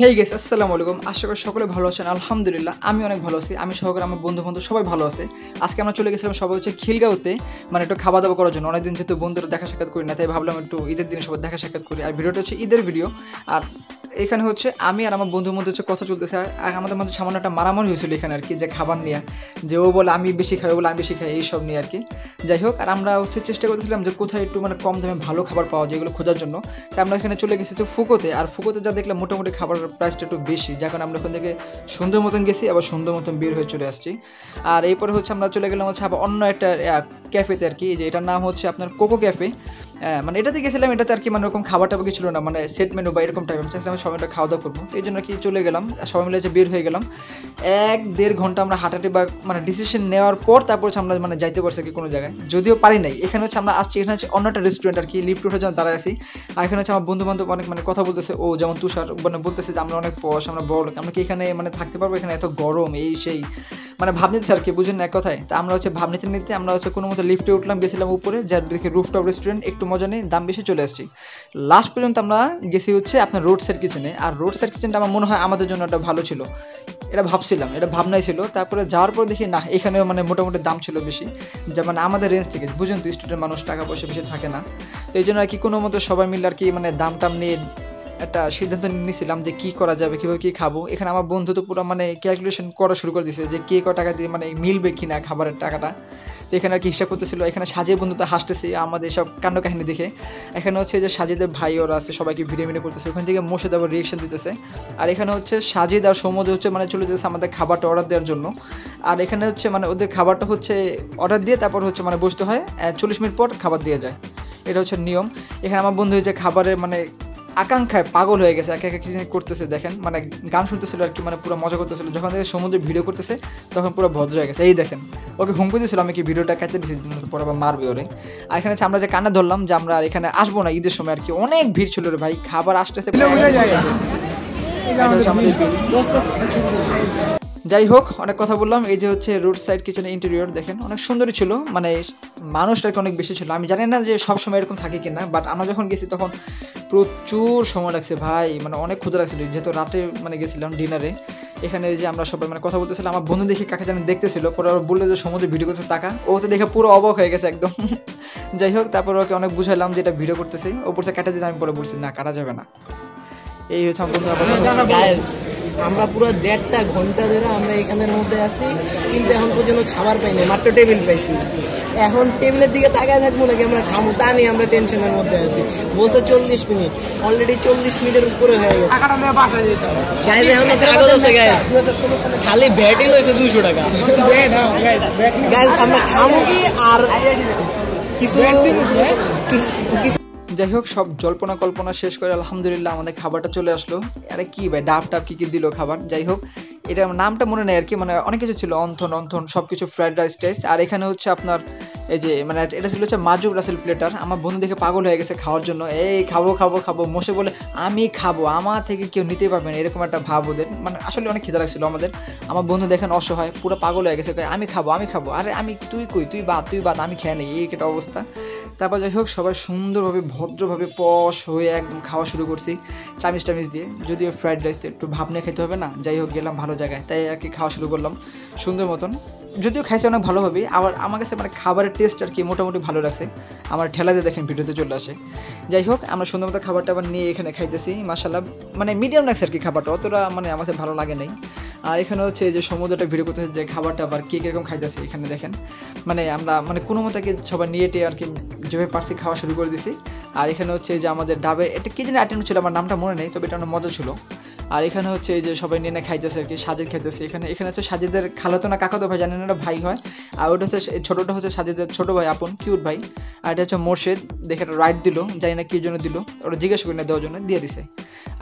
Hey guys, আসসালামু আলাইকুম। আশা করি সকলে ভালো আছেন। আলহামদুলিল্লাহ আমি অনেক ভালো আছি। আমি সহকারে আমার বন্ধু-বান্ধব সবাই ভালো আছে। আজকে আমরা চলে গেছিলাম সবাই হচ্ছে খিলগাঁওতে, মানে একটু খাওয়া-দাওয়া করার জন্য। অনেকদিন যেহেতু বন্ধুরা দেখা সাক্ষাৎ করি না, তাই ভাবলাম একটু ঈদের দিনে সবাই দেখা সাক্ষাৎ করি। আর ভিডিওটা হচ্ছে ঈদের ভিডিও। আর এখানে হচ্ছে আমি আর আমার বন্ধুর মধ্যে হচ্ছে কথা চলতেছে, আর আমাদের মধ্যে সামান্য একটা মারামারি হয়েছিল এখানে আর কি, যে খাবার নিয়ে, যে ও বলে আমি বেশি খাই, ও বলে আমি বেশি খাই, এইসব নিয়ে আর কি। যাই হোক, আর আমরা হচ্ছে চেষ্টা করতেছিলাম যে কোথায় একটু মানে কম দামে ভালো খাবার পাওয়া যায় এগুলো খোঁজার জন্য। তাই আমরা এখানে চলে গেছি তো ফুকোতে। আর ফুকোতে যা দেখলাম মোটামুটি খাবারের প্রাইসটা একটু বেশি, যার কারণে আমরা ওখান থেকে সুন্দর মতন গেছি, আবার সুন্দর মতন বের হয়ে চলে আসছি। আর এরপরে হচ্ছে আমরা চলে গেলাম হচ্ছে আবার অন্য একটা ক্যাফেতে আর কি, যে এটার নাম হচ্ছে আপনার কোকো ক্যাফে। মানে এটাতে গেছিলাম, এটাতে আর কি মানে ওরকম খাবার টাবার কিছু ছিল না, মানে সেট মেনু বা এরকম টাইপ। আমি চাইছিলাম সবাই মিলে খাওয়া দাওয়া করবো, তো এই জন্য আর কি চলে গেলাম, সবাই মিলে বের হয়ে গেলাম। 1-1.5 ঘন্টা আমরা হাঁটাহাঁটি বা মানে ডিসিশন নেওয়ার পর তারপর হচ্ছে আমরা মানে যাইতে পারছি কি কোনো জায়গায়, যদিও পারি নাই। এখানে হচ্ছে আমরা আসছি, এখানে হচ্ছে অন্য একটা রেস্টুরেন্ট আর কি, লিফট ওঠার জন্য দাঁড়ায় আছি। আর এখানে হচ্ছে আমার বন্ধু বান্ধব অনেক মানে কথা বলতেছে, ও যেমন তুষার মানে বলতেছে যে আমরা অনেক পশ, আমরা বড় লোক, আমরা কি এখানে মানে থাকতে পারবো, এখানে এত গরম এই সেই, মানে ভাব নিচ্ছে আর কি, বুঝেন না এক কথায়। তা আমরা হচ্ছে ভাব নিতে নিতে আমরা হচ্ছে কোনো মতো লিফটে উঠলাম, গেছিলাম উপরে, যার দেখে রুফটপ রেস্টুরেন্ট, একটু মজা নেই, দাম বেশি, চলে আসছি। লাস্ট পর্যন্ত আমরা গেছি হচ্ছে আপনার রোড সাইড কিচেনে। আর রোড সাইড কিচেনটা আমার মনে হয় আমাদের জন্য একটা ভালো ছিল, এটা ভাবছিলাম, এটা ভাবনাই ছিল। তারপরে যাওয়ার পর দেখি না, এখানেও মানে মোটামুটি দাম ছিল বেশি, যা মানে আমাদের রেঞ্জ থেকে, বুঝুন তো স্টুডেন্ট মানুষ, টাকা পয়সা বেশি থাকে না। তো এই জন্য আর কি কোনো মতো সবাই মিলে আর কি মানে দাম টাম নিয়ে একটা সিদ্ধান্ত নিয়েছিলাম যে কী করা যাবে, কীভাবে কী খাবো। এখানে আমার বন্ধু তো পুরো মানে ক্যালকুলেশন করা শুরু করে দিয়েছে যে কে ক টাকা দিয়ে মানে মিলবে কি না খাবারের টাকাটা। তো এখানে আর কি হিসাব করতেছিল। এখানে সাজিয়ে বন্ধু তো হাসতেছে আমাদের সব কাণ্ড কাহিনী দেখে। এখানে হচ্ছে যে সাজিদের ভাই ওরা আছে, সবাইকে ভিডিও মিডিও করতেছে, ওখান থেকে মোর্শেদ আবার রিয়েকশন দিতেছে। আর এখানে হচ্ছে সাজিদ আর সৌমদ হচ্ছে মানে চলে যেতেছে আমাদের খাবারটা অর্ডার দেওয়ার জন্য। আর এখানে হচ্ছে মানে ওদের খাবারটা হচ্ছে অর্ডার দিয়ে তারপর হচ্ছে মানে বসতে হয়, 40 মিনিট পর খাবার দিয়ে যায়, এটা হচ্ছে নিয়ম। এখানে আমার বন্ধু হচ্ছে খাবারের মানে আকাঙ্ক্ষায় পাগল হয়ে গেছে, একা একা কি করতেছে দেখেন, মানে গান শুনতেছিল আর কি, মানে পুরো মজা করতেছিল। যখন থেকে সমুদ্রে ভিডিও করতেছে তখন পুরো ভদ্র হয়ে গেছে, এই দেখেন। ওকে হুমকি দিয়েছিল আমি কি ভিডিওটা কেটে দিয়েছি, পরে আবার মারবে ওরে। আর এখানে আমরা যে কান্না ধরলাম যে আমরা এখানে আসবো না ঈদের সময় আর কি, অনেক ভিড় ছিল রে ভাই, খাবার আসতেছে। যাই হোক, অনেক কথা বললাম। এই যে হচ্ছে রোড সাইড কিচেনের ইন্টেরিয়র দেখেন, অনেক সুন্দরই ছিল, মানে মানুষটাকে অনেক বেশি ছিল। আমি জানি না যে সব সময় এরকম থাকে কিনা, বাট আমরা যখন গেছি তখন প্রচুর সময় লাগছে ভাই, মানে অনেক ক্ষুধা লাগছিল, যেহেতু রাতে মানে গেছিলাম ডিনারে। এখানে যে আমরা সবাই মানে কথা বলতেছিলাম, আমার বন্ধু দেখে কাকে জানি দেখতেছিল, পরে ওরা বললো যে সমুদ্রে ভিডিও করতে টাকা, ও তো দেখে পুরো অবাক হয়ে গেছে একদম। যাই হোক, তারপর ওকে অনেক বুঝাইলাম যে এটা ভিডিও করতেছি, ওপর থেকে কাটা দিতে, আমি পরে বলছি না কাটা যাবে না। এই হচ্ছে আমার বন্ধু। আমরা পুরো 1.5 ঘন্টা ধরে আমরা এখানের মধ্যে আছি, কিন্তু এখন পর্যন্ত খাবার পাইনি, মাত্র টেবিল পাইছি। এখন টেবিলের দিকে তাকায় থাকবো নাকি আমরা খাবো তা নিয়ে আমরা টেনশনের মধ্যে আছি। বলছে 40 মিনিট, অলরেডি 40 মিনিটের উপরে হয়ে গেছে। খালি ভ্যাটই লইছে 200 টাকা। আমরা খাবো কি আর কিছু। যাই হোক, সব জল্পনা কল্পনা শেষ করে আলহামদুলিল্লাহ আমাদের খাবারটা চলে আসলো। আরে কি ভাই, ডাব টাব কি দিল খাবার। যাই হোক, এটা নামটা মনে নেই আর কি, মানে অনেক কিছু ছিল, অন্থন সব কিছু, ফ্রাইড রাইস টাইস। আর এখানে হচ্ছে আপনার এই যে মানে এটা ছিল হচ্ছে মাজুব রাসেল প্লেটার। আমার বন্ধু দেখে পাগল হয়ে গেছে খাওয়ার জন্য, এই খাবো খাবো খাবো মোশে বলে আমি খাবো, আমার থেকে কেউ নিতে পারবে না, এরকম একটা ভাব ওদের। মানে আসলে অনেক খিদা লাগছিল আমাদের। আমার বন্ধু দেখেন অসহায়, পুরো পাগল হয়ে গেছে, আমি খাবো আমি খাবো। আরে আমি তুই কই, তুই বাদ আমি খেয়ে নেই, এই একটা অবস্থা। তারপর যাই হোক, সবাই সুন্দরভাবে ভদ্রভাবে পশ হয়ে একদম খাওয়া শুরু করছি চামিচ টামিচ দিয়ে, যদিও ফ্রাইড রাইস একটু ভাব নিয়ে খেতে হবে না। যাই হোক, গেলাম ভালো জায়গায়, তাই আর কি খাওয়া শুরু করলাম সুন্দর মতন। যদিও খাইছে অনেক ভালোভাবে, আবার আমার কাছে মানে খাবারের টেস্ট আর কি মোটামুটি ভালো লাগছে। আমার ঠেলাতে দেখেন ভিডিওতে চলে আসে। যাই হোক, আমরা সুন্দর মতো খাবারটা আবার নিয়ে এখানে খাইতেছি, মাশাআল্লাহ মানে মিডিয়াম লাগছে আর কি খাবারটা, অতটা মানে আমার কাছে ভালো লাগে নাই। আর এখানে হচ্ছে যে সমুদ্রটা ভিডিও করতেছে, যে খাবারটা আবার কে কীরকম খাইতেছে এখানে দেখেন। মানে আমরা মানে কোনো মতো সবাই নিয়ে টেয়ে আর কি যেভাবে পারছি খাওয়া শুরু করে দিছি। আর এখানে হচ্ছে যে আমাদের ডাবের এটা কি জানি আইটেম ছিল, আমার নামটা মনে নেই, তবে এটা অনেক মজা ছিল। আর এখানে হচ্ছে এই যে সবাই নিয়ে খাইতেছে আর কি, সাজিদ খাইতেছে। এখানে হচ্ছে সাজিদের খালাতো না কাকাতো ভাই জানেন, না ভাই হয়। আর ওটা হচ্ছে ছোটোটা হচ্ছে সাজিদের ছোটো ভাই, আপন কিউট ভাই। আর এটা হচ্ছে মোর্শেদ, দেখে একটা রাইড দিল, জানি না কি জন্য দিল, ওরা জিজ্ঞাসা করি না, দেওয়ার জন্য দিয়ে দিছে।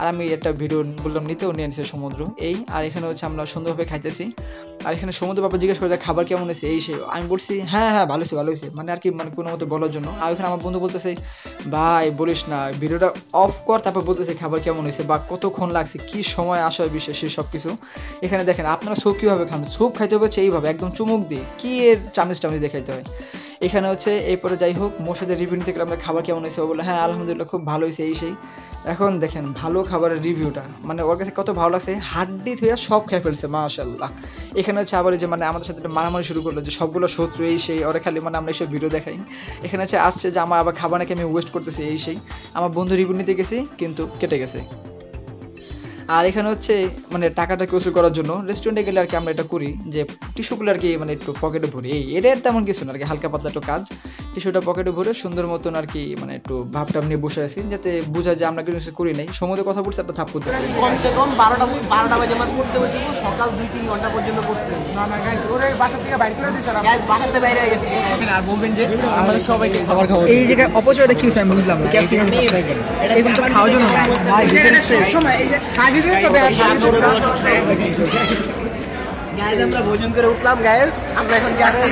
আর আমি একটা ভিডিও বললাম নিতেও নিয়ে নিছে সমুদ্র এই। আর এখানে হচ্ছে আমরা সুন্দরভাবে খাইতেছি। আর এখানে সমুদ্র বাবা জিজ্ঞেস করে খাবার কেমন হয়েছে এই সে, আমি বলছি হ্যাঁ ভালো হয়েছে মানে আর কি, মানে কোনো মতো বলার জন্য। আর এখানে আমার বন্ধু বলতেছে ভাই বলিস না, ভিডিওটা অফ কর, তারপর বলতেছে খাবার কেমন হয়েছে বা কতক্ষণ লাগছে, কি সময় আসা বিষয় সেই সব কিছু। এখানে দেখেন আপনারা স্যুপ কীভাবে খান, স্যুপ খাইতে হবে এইভাবে একদম চুমুক দিয়ে, কি এর চামচ দিয়ে খাইতে হয়। এখানে হচ্ছে এরপরে যাই হোক মোর সাথে রিভিউ নিতে গেলে আমাদের খাবার কেমন হয়েছে, ও বলে হ্যাঁ আলহামদুলিল্লাহ খুব ভালো হয়েছে এই সেই। এখন দেখেন ভালো খাবারের রিভিউটা মানে ওর কাছে কত ভালো লাগছে, হাড্ডি থুইয়া সব খেয়ে ফেলছে মাশাআল্লাহ। এখানে হচ্ছে আবার যে মানে আমাদের সাথে মারামারি শুরু করলো যে সবগুলো শত্রু এই সেই, ওরা খালি মানে আমরা এইসব ভিডিও দেখাই। এখানে হচ্ছে আসছে যে আমার আবার খাবার নাকি আমি ওয়েস্ট করতেছি এই সেই। আমার বন্ধু রিভিউ নিতে গেছি কিন্তু কেটে গেছে। আর এখানে হচ্ছে মানে টাকাটাকে ওসুল করার জন্য রেস্টুরেন্টে গেলে আর কি আমরা এটা করি যে টিস্যুগুলো আর কি মানে একটু পকেটে ভরি, এটা তেমন কিছু না আর কি, হালকা পাতলা একটু কাজ। টিস্যুটা পকেটে ভরে সুন্দর মতন আর কি মানে একটু ভাবটা নিয়ে বসে আছি যাতে বোঝা যায় আমরা কিছু করি নাই, সমুদ্রে কথা বলছি একটা থাপ করতে পারি। কমসে কম 12টা বাজে আমার পড়তে হয়েছে, সকাল 2-3 ঘন্টা পর্যন্ত পড়তে হয়েছে। না গাইস ওরে বাসা থেকে বাইরে করে দিছে না গাইস বাসাতে বাইরে হয়ে গেছে। আর বলবেন যে আমাদের সবাইকে খাবার খাওয়া এই জায়গায় অপচয়টা কি হচ্ছে আমি বুঝলাম না, এগুলো তো খাওয়ার জন্য না ভাই, সময় এই যে কাজী দিয়ে তো দেখা গাইস আমরা ভোজন করে উঠলাম গাইস, আমরা এখন যাচ্ছি।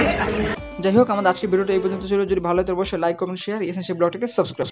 যাই হোক আমাদের আজকে ভিডিওটা এই পর্যন্ত ছিল, যদি ভালো লাগে তো অবশ্যই লাইক কমেন্ট শেয়ার এসএনসি ব্লগটাকে সাবস্ক্রাইব।